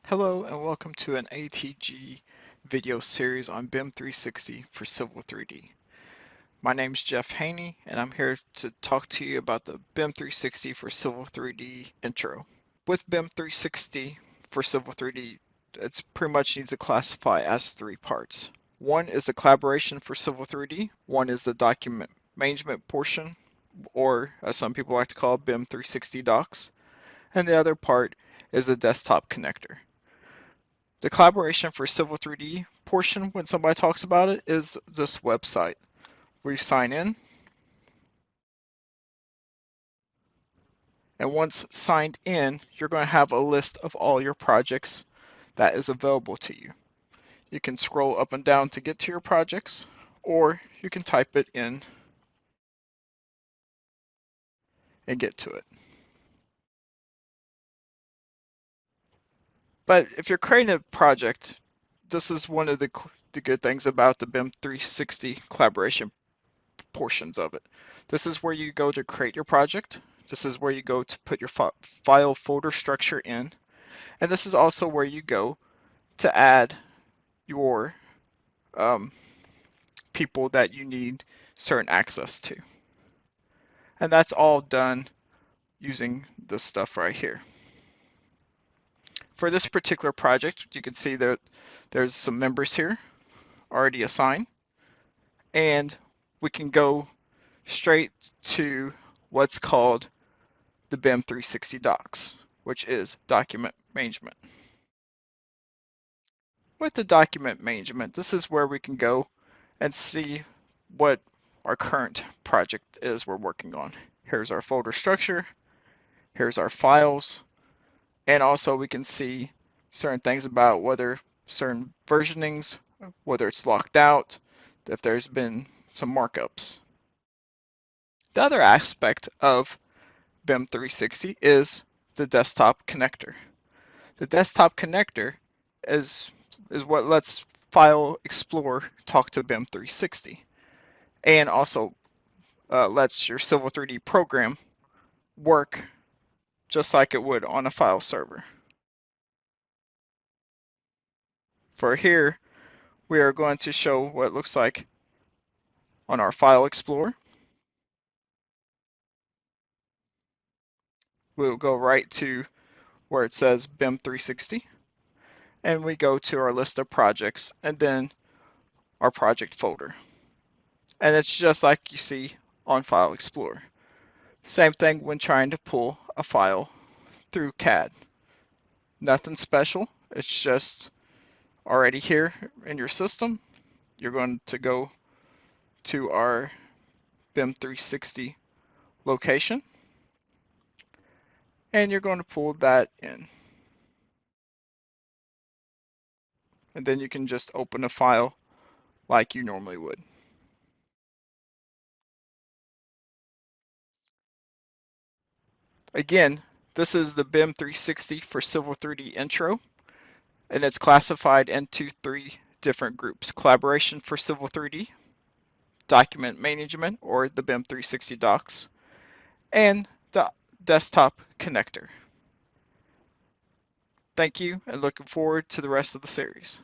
Hello and welcome to an ATG video series on BIM 360 for Civil 3D. My name is Jeff Haney and I'm here to talk to you about the BIM 360 for Civil 3D intro. With BIM 360 for Civil 3D, it pretty much needs to classify as three parts. One is the collaboration for Civil 3D, one is the document management portion, or as some people like to call BIM 360 Docs, and the other part is the desktop connector. The collaboration for Civil 3D portion, when somebody talks about it, is this website where you sign in. And once signed in, you're going to have a list of all your projects that is available to you. You can scroll up and down to get to your projects, or you can type it in and get to it. But if you're creating a project, this is one of the good things about the BIM 360 collaboration portions of it. This is where you go to create your project. This is where you go to put your file folder structure in. And this is also where you go to add your people that you need certain access to. And that's all done using this stuff right here. For this particular project, you can see that there's some members here already assigned. And we can go straight to what's called the BIM 360 Docs, which is document management. With the document management, this is where we can go and see what our current project is we're working on. Here's our folder structure, here's our files, and also we can see certain things about whether certain versionings, whether it's locked out, if there's been some markups. The other aspect of BIM 360 is the desktop connector. The desktop connector is what lets File Explorer talk to BIM 360 and also lets your Civil 3D program work just like it would on a file server. For here, we are going to show what it looks like on our File Explorer. We'll go right to where it says BIM 360, and we go to our list of projects and then our project folder. And it's just like you see on File Explorer. Same thing when trying to pull a file through CAD. Nothing special, it's just already here in your system. You're going to go to our BIM 360 location and you're going to pull that in. And then you can just open a file like you normally would. Again, this is the BIM 360 for Civil 3D intro, and it's classified into three different groups: collaboration for Civil 3D, document management, or the BIM 360 Docs, and the desktop connector. Thank you, and looking forward to the rest of the series.